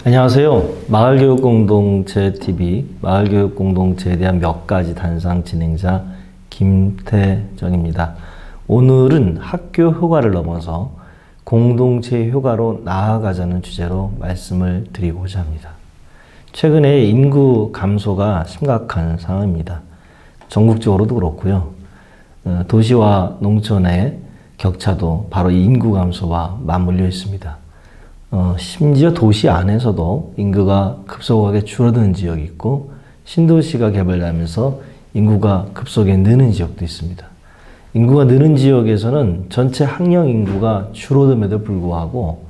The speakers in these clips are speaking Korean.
안녕하세요. 마을교육공동체 TV, 마을교육공동체에 대한 몇 가지 단상 진행자 김태정입니다. 오늘은 학교 효과를 넘어서 공동체 효과로 나아가자는 주제로 말씀을 드리고자 합니다. 최근에 인구 감소가 심각한 상황입니다. 전국적으로도 그렇고요. 도시와 농촌의 격차도 바로 이 인구 감소와 맞물려 있습니다. 심지어 도시 안에서도 인구가 급속하게 줄어드는 지역이 있고 신도시가 개발되면서 인구가 급속하게 느는 지역도 있습니다. 인구가 느는 지역에서는 전체 학령 인구가 줄어듦에도 불구하고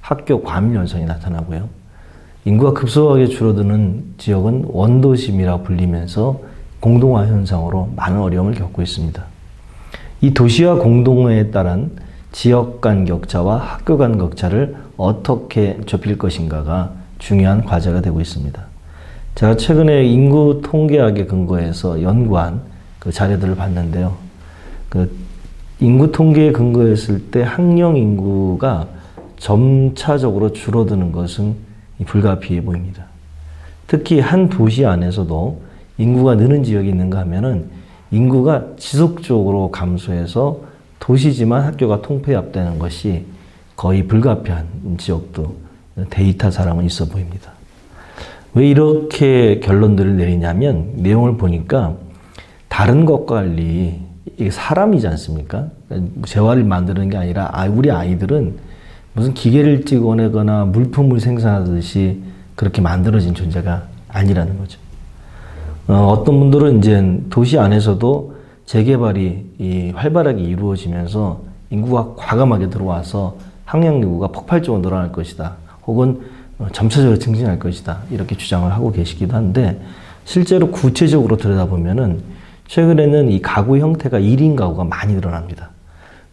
학교 과밀 현상이 나타나고요. 인구가 급속하게 줄어드는 지역은 원도심이라 불리면서 공동화 현상으로 많은 어려움을 겪고 있습니다. 이 도시화 공동화에 따른 지역 간 격차와 학교 간 격차를 어떻게 좁힐 것인가가 중요한 과제가 되고 있습니다. 제가 최근에 인구 통계학에 근거해서 연구한 그 자료들을 봤는데요. 그 인구 통계에 근거했을 때 학령 인구가 점차적으로 줄어드는 것은 불가피해 보입니다. 특히 한 도시 안에서도 인구가 느는 지역이 있는가 하면은 인구가 지속적으로 감소해서 도시지만 학교가 통폐합되는 것이 거의 불가피한 지역도 데이터사랑은 있어 보입니다. 왜 이렇게 결론들을 내리냐면 내용을 보니까 다른 것과 달리 이게 사람이지 않습니까? 재화를 만드는 게 아니라 우리 아이들은 무슨 기계를 찍어내거나 물품을 생산하듯이 그렇게 만들어진 존재가 아니라는 거죠. 어떤 분들은 이제 도시 안에서도 재개발이 활발하게 이루어지면서 인구가 과감하게 들어와서 학령 인구가 폭발적으로 늘어날 것이다. 혹은 점차적으로 증진할 것이다. 이렇게 주장을 하고 계시기도 한데 실제로 구체적으로 들여다보면은 최근에는 이 가구 형태가 1인 가구가 많이 늘어납니다.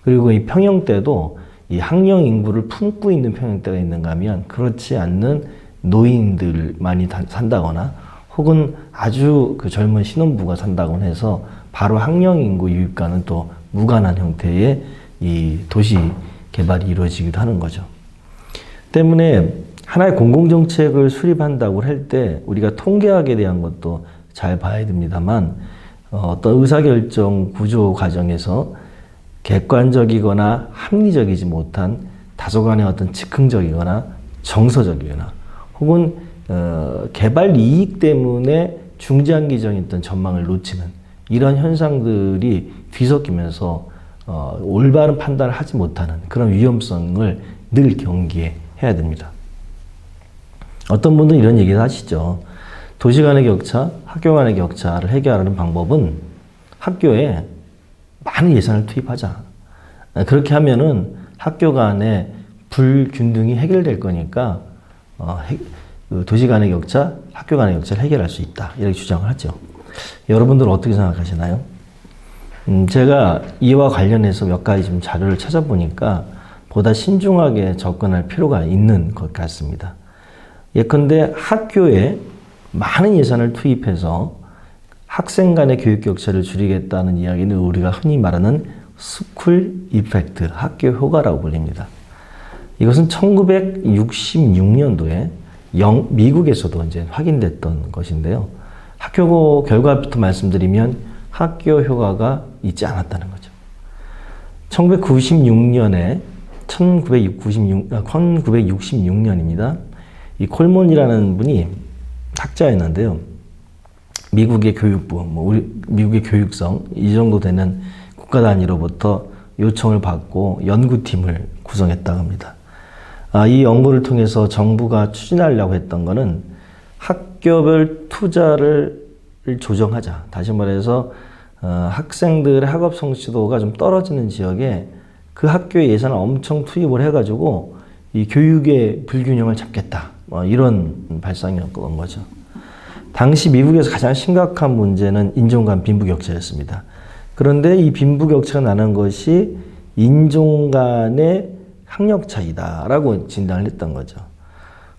그리고 이 평형대도 이 학령 인구를 품고 있는 평형대가 있는가 하면 그렇지 않는 노인들만이 산다거나 혹은 아주 그 젊은 신혼부가 산다거나 해서 바로 학령 인구 유입과는 또 무관한 형태의 이 도시 개발이 이루어지기도 하는 거죠. 때문에 하나의 공공정책을 수립한다고 할 때 우리가 통계학에 대한 것도 잘 봐야 됩니다만 어떤 의사결정 구조 과정에서 객관적이거나 합리적이지 못한 다소간의 어떤 즉흥적이거나 정서적이거나 혹은 개발 이익 때문에 중장기적인 어떤 전망을 놓치는 이런 현상들이 뒤섞이면서 올바른 판단을 하지 못하는 그런 위험성을 늘 경계해야 됩니다. 어떤 분들은 이런 얘기를 하시죠. 도시 간의 격차, 학교 간의 격차를 해결하는 방법은 학교에 많은 예산을 투입하자. 그렇게 하면은 학교 간의 불균등이 해결될 거니까 도시 간의 격차, 학교 간의 격차를 해결할 수 있다. 이렇게 주장을 하죠. 여러분들은 어떻게 생각하시나요? 제가 이와 관련해서 몇 가지 좀 자료를 찾아보니까 보다 신중하게 접근할 필요가 있는 것 같습니다. 예컨대 학교에 많은 예산을 투입해서 학생 간의 교육 격차를 줄이겠다는 이야기는 우리가 흔히 말하는 스쿨 이펙트, 학교 효과라고 불립니다. 이것은 1966년도에 미국에서도 이제 확인됐던 것인데요. 학교 결과부터 말씀드리면 학교 효과가 있지 않았다는 거죠. 1966년입니다. 이 콜몬이라는 분이 학자였는데요. 미국의 교육부, 미국의 교육성, 이 정도 되는 국가 단위로부터 요청을 받고 연구팀을 구성했다고 합니다. 이 연구를 통해서 정부가 추진하려고 했던 거는 학교별 투자를 조정하자. 다시 말해서 학생들의 학업 성취도가 좀 떨어지는 지역에 그 학교에 예산을 엄청 투입을 해가지고 이 교육의 불균형을 잡겠다. 이런 발상이었던 거죠. 당시 미국에서 가장 심각한 문제는 인종 간 빈부격차였습니다. 그런데 이 빈부격차가 나는 것이 인종 간의 학력 차이다라고 진단을 했던 거죠.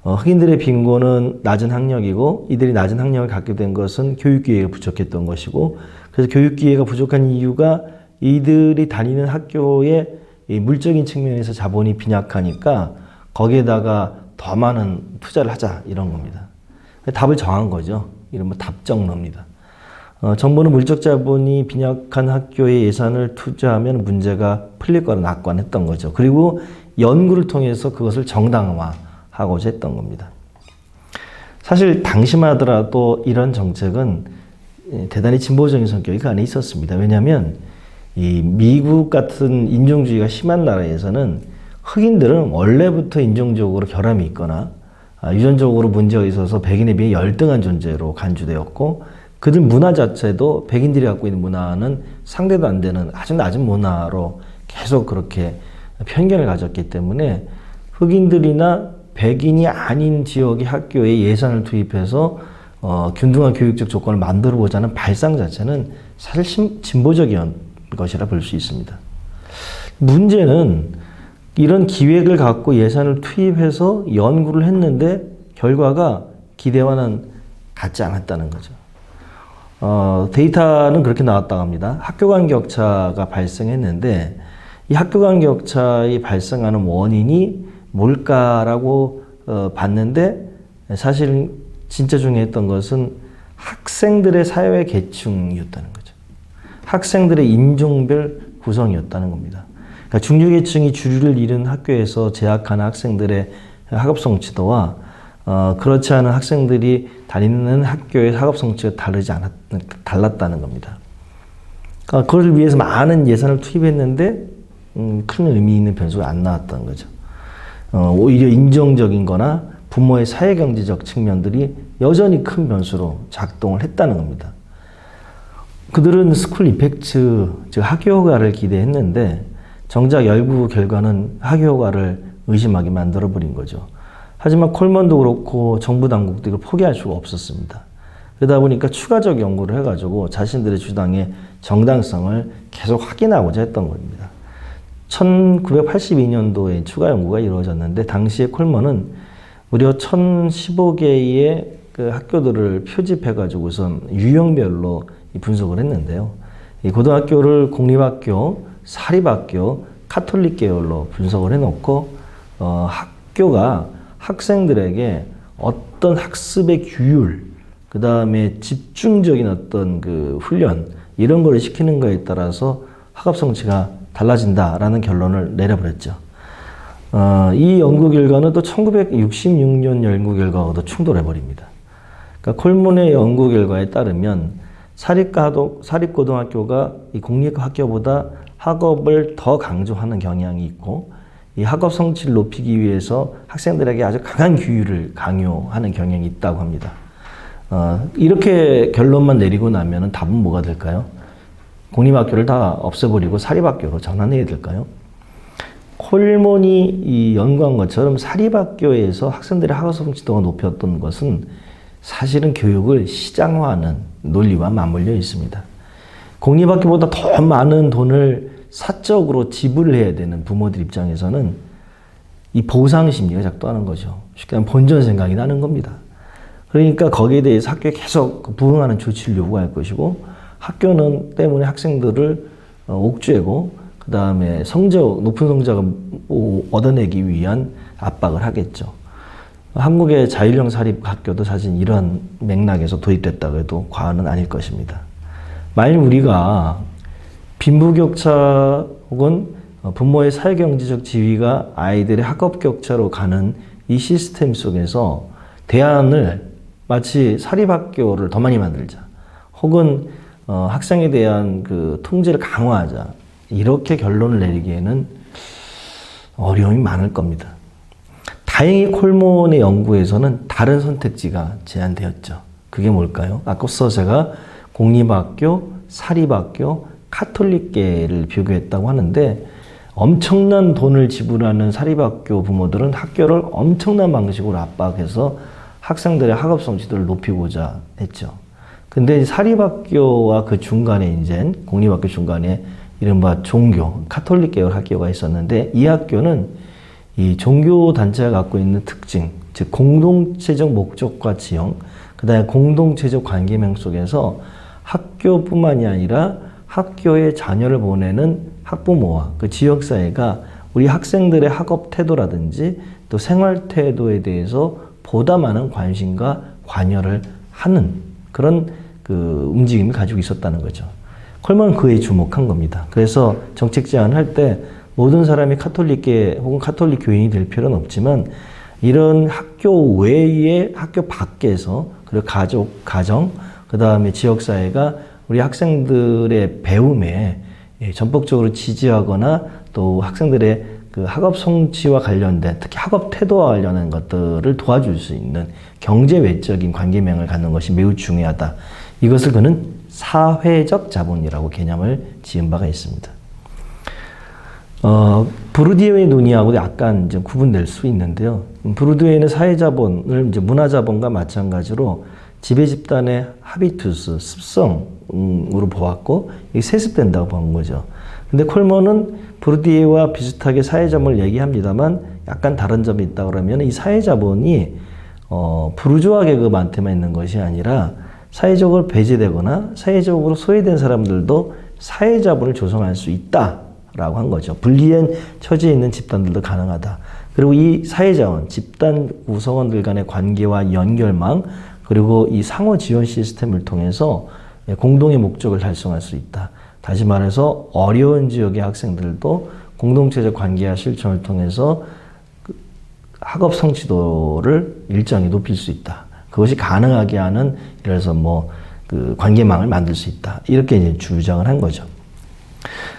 흑인들의 빈곤은 낮은 학력이고 이들이 낮은 학력을 갖게 된 것은 교육기회가 부족했던 것이고 그래서 교육기회가 부족한 이유가 이들이 다니는 학교의 물적인 측면에서 자본이 빈약하니까 거기에다가 더 많은 투자를 하자 이런 겁니다. 답을 정한 거죠. 이른바 답정론입니다. 정부는 물적 자본이 빈약한 학교에 예산을 투자하면 문제가 풀릴 거라 낙관했던 거죠. 그리고 연구를 통해서 그것을 정당화하고자 했던 겁니다. 사실 당시만 하더라도 이런 정책은 대단히 진보적인 성격이 그 안에 있었습니다. 왜냐하면 이 미국 같은 인종주의가 심한 나라에서는 흑인들은 원래부터 인종적으로 결함이 있거나 유전적으로 문제가 있어서 백인에 비해 열등한 존재로 간주되었고, 그들 문화 자체도 백인들이 갖고 있는 문화는 상대도 안 되는 아주 낮은 문화로 계속 그렇게 편견을 가졌기 때문에 흑인들이나 백인이 아닌 지역의 학교에 예산을 투입해서 균등한 교육적 조건을 만들어 보자는 발상 자체는 사실 진보적인 것이라 볼 수 있습니다. 문제는 이런 기획을 갖고 예산을 투입해서 연구를 했는데 결과가 기대와는 같지 않았다는 거죠. 데이터는 그렇게 나왔다고 합니다. 학교 간 격차가 발생했는데 이 학교 간 격차의 발생하는 원인이 뭘까라고 봤는데, 사실 진짜 중요했던 것은 학생들의 사회 계층이었다는 거죠. 학생들의 인종별 구성이었다는 겁니다. 그러니까 중류계층이 주류를 이룬 학교에서 재학하는 학생들의 학업 성취도와 그렇지 않은 학생들이 다니는 학교의 학업 성취가 달랐다는 겁니다. 그러니까 그걸 위해서 많은 예산을 투입했는데 큰 의미 있는 변수가 안 나왔다는 거죠. 오히려 인정적인 거나 부모의 사회경제적 측면들이 여전히 큰 변수로 작동을 했다는 겁니다. 그들은 스쿨 이펙트, 즉 학교효과를 기대했는데 정작 연구 결과는 학교효과를 의심하게 만들어버린 거죠. 하지만 콜먼도 그렇고 정부 당국도 이걸 포기할 수가 없었습니다. 그러다 보니까 추가적 연구를 해가지고 자신들의 주장의 정당성을 계속 확인하고자 했던 겁니다. 1982년도에 추가 연구가 이루어졌는데 당시에 콜먼은 무려 1015개의 그 학교들을 표집해가지고 우선 유형별로 분석을 했는데요. 이 고등학교를 공립학교, 사립학교, 카톨릭 계열로 분석을 해놓고 학교가 학생들에게 어떤 학습의 규율, 그 다음에 집중적인 어떤 그 훈련 이런 걸 시키는가에 따라서 학업 성취가 달라진다라는 결론을 내려버렸죠. 이 연구 결과는 또 1966년 연구 결과와도 충돌해버립니다. 그러니까 콜먼의 연구 결과에 따르면 사립고등학교가 이 공립학교보다 학업을 더 강조하는 경향이 있고, 이 학업 성취를 높이기 위해서 학생들에게 아주 강한 규율을 강요하는 경향이 있다고 합니다. 이렇게 결론만 내리고 나면 답은 뭐가 될까요? 공립학교를 다 없애버리고 사립학교로 전환해야 될까요? 콜먼이 이 연구한 것처럼 사립학교에서 학생들의 학업 성취도가 높였던 것은 사실은 교육을 시장화하는 논리와 맞물려 있습니다. 공립학교보다 더 많은 돈을 사적으로 지불을 해야 되는 부모들 입장에서는 이 보상 심리가 작동하는 거죠. 쉽게 말하면 본전 생각이 나는 겁니다. 그러니까 거기에 대해서 학교에 계속 부응하는 조치를 요구할 것이고, 학교는 때문에 학생들을 옥죄고 그 다음에 높은 성적을 얻어내기 위한 압박을 하겠죠. 한국의 자율형 사립학교도 사실 이런 맥락에서 도입됐다고 해도 과언은 아닐 것입니다. 만일 우리가 빈부격차 혹은 부모의 사회경제적 지위가 아이들의 학업격차로 가는 이 시스템 속에서 대안을 마치 사립학교를 더 많이 만들자, 혹은 학생에 대한 그 통제를 강화하자, 이렇게 결론을 내리기에는 어려움이 많을 겁니다. 다행히 콜먼의 연구에서는 다른 선택지가 제안되었죠. 그게 뭘까요? 앞서 제가 공립학교, 사립학교, 카톨릭계를 비교했다고 하는데, 엄청난 돈을 지불하는 사립학교 부모들은 학교를 엄청난 방식으로 압박해서 학생들의 학업 성취도를 높이고자 했죠. 근데 사립학교와 그 중간에 이제 공립학교 중간에 이른바 종교, 카톨릭 계열 학교가 있었는데, 이 학교는 이 종교 단체가 갖고 있는 특징, 즉 공동체적 목적과 지형, 그 다음에 공동체적 관계명 속에서 학교뿐만이 아니라 학교에 자녀를 보내는 학부모와 그 지역사회가 우리 학생들의 학업 태도라든지 또 생활 태도에 대해서 보다 많은 관심과 관여를 하는 그런 그 움직임을 가지고 있었다는 거죠. 콜먼은 그에 주목한 겁니다. 그래서 정책 제안할 때 모든 사람이 카톨릭계 혹은 카톨릭 교인이 될 필요는 없지만 이런 학교 외에 학교 밖에서 그리고 가족, 가정, 그 다음에 지역사회가 우리 학생들의 배움에 전폭적으로 지지하거나 또 학생들의 그 학업 성취와 관련된 특히 학업 태도와 관련한 것들을 도와줄 수 있는 경제 외적인 관계망을 갖는 것이 매우 중요하다. 이것을 그는 사회적 자본이라고 개념을 지은 바가 있습니다. 부르디유의 논의하고 약간 이제 구분될 수 있는데요. 부르디유는 사회자본을 이제 문화자본과 마찬가지로 지배 집단의 하비투스, 습성으로 보았고, 이게 세습된다고 본 거죠. 근데 콜먼은 부르디유와 비슷하게 사회자본을 얘기합니다만 약간 다른 점이 있다 그러면 이 사회자본이 부르주아 계급한테만 있는 것이 아니라 사회적으로 배제되거나 사회적으로 소외된 사람들도 사회자본을 조성할 수 있다라고 한 거죠. 불리한 처지에 있는 집단들도 가능하다. 그리고 이 사회자원, 집단 구성원들 간의 관계와 연결망, 그리고 이 상호 지원 시스템을 통해서 공동의 목적을 달성할 수 있다. 다시 말해서 어려운 지역의 학생들도 공동체적 관계와 실천을 통해서 학업 성취도를 일정히 높일 수 있다. 그것이 가능하게 하는, 예를 들어서 그 관계망을 만들 수 있다. 이렇게 이제 주장을 한 거죠.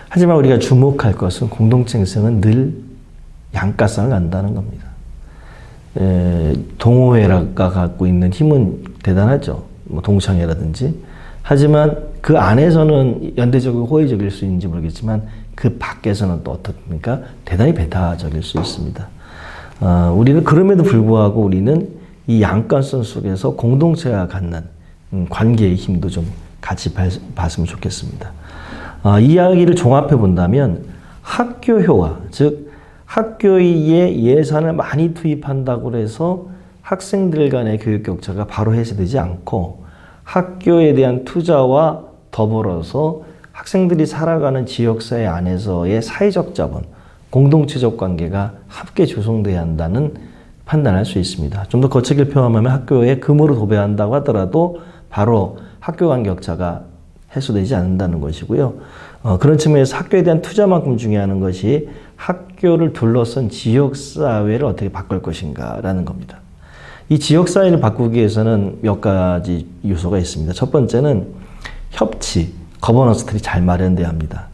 하지만 우리가 주목할 것은 공동체 형성은 늘 양가성을 갖는다는 겁니다. 동호회가 갖고 있는 힘은 대단하죠. 동창회라든지. 하지만 그 안에서는 연대적이고 호의적일 수 있는지 모르겠지만 그 밖에서는 또 어떻습니까? 대단히 배타적일 수 있습니다. 우리는 그럼에도 불구하고 우리는 이 양가성 속에서 공동체가 갖는 관계의 힘도 좀 같이 봤으면 좋겠습니다. 이 이야기를 종합해 본다면 학교 효과, 즉 학교에 예산을 많이 투입한다고 해서 학생들 간의 교육 격차가 바로 해소되지 않고 학교에 대한 투자와 더불어서 학생들이 살아가는 지역사회 안에서의 사회적 자본, 공동체적 관계가 함께 조성돼야 한다는 판단할 수 있습니다. 좀 더 거칠게 표현하면 학교에 금으로 도배한다고 하더라도 바로 학교 간 격차가 해소되지 않는다는 것이고요. 그런 측면에서 학교에 대한 투자만큼 중요한 것이 학교를 둘러싼 지역사회를 어떻게 바꿀 것인가라는 겁니다. 이 지역사회를 바꾸기 위해서는 몇 가지 요소가 있습니다. 첫 번째는 협치, 거버넌스들이 잘 마련돼야 합니다.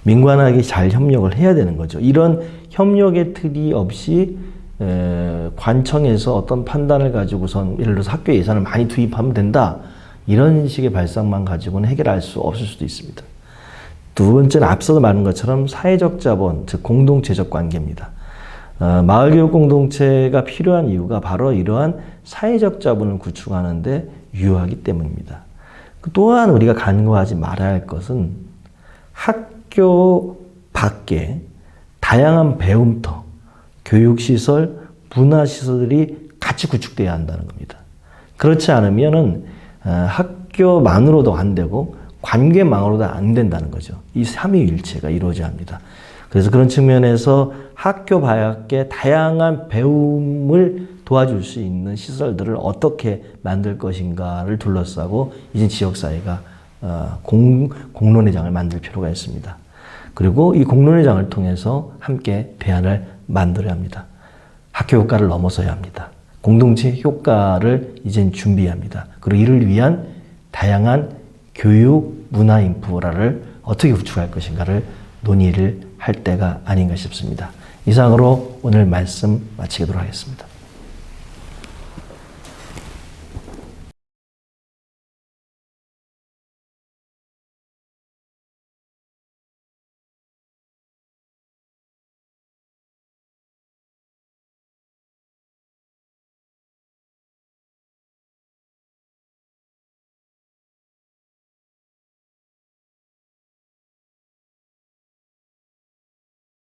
민관하게 잘 협력을 해야 되는 거죠. 이런 협력의 틀이 없이 관청에서 어떤 판단을 가지고선 예를 들어서 학교 예산을 많이 투입하면 된다. 이런 식의 발상만 가지고는 해결할 수 없을 수도 있습니다. 두 번째는 앞서도 말한 것처럼 사회적 자본, 즉 공동체적 관계입니다. 마을교육 공동체가 필요한 이유가 바로 이러한 사회적 자본을 구축하는데 유효하기 때문입니다. 또한 우리가 간과하지 말아야 할 것은 학교 밖에 다양한 배움터, 교육시설, 문화시설들이 같이 구축돼야 한다는 겁니다. 그렇지 않으면은 학교만으로도 안 되고 관계망으로도 안 된다는 거죠. 이 삼위일체가 이루어져야 합니다. 그래서 그런 측면에서 학교 밖에 다양한 배움을 도와줄 수 있는 시설들을 어떻게 만들 것인가를 둘러싸고 이제 지역사회가 공론회장을 만들 필요가 있습니다. 그리고 이 공론회장을 통해서 함께 대안을 만들어야 합니다. 학교 효과를 넘어서야 합니다. 공동체 효과를 이젠 준비해야 합니다. 그리고 이를 위한 다양한 교육, 문화 인프라를 어떻게 구축할 것인가를 논의를 할 때가 아닌가 싶습니다. 이상으로 오늘 말씀 마치도록 하겠습니다.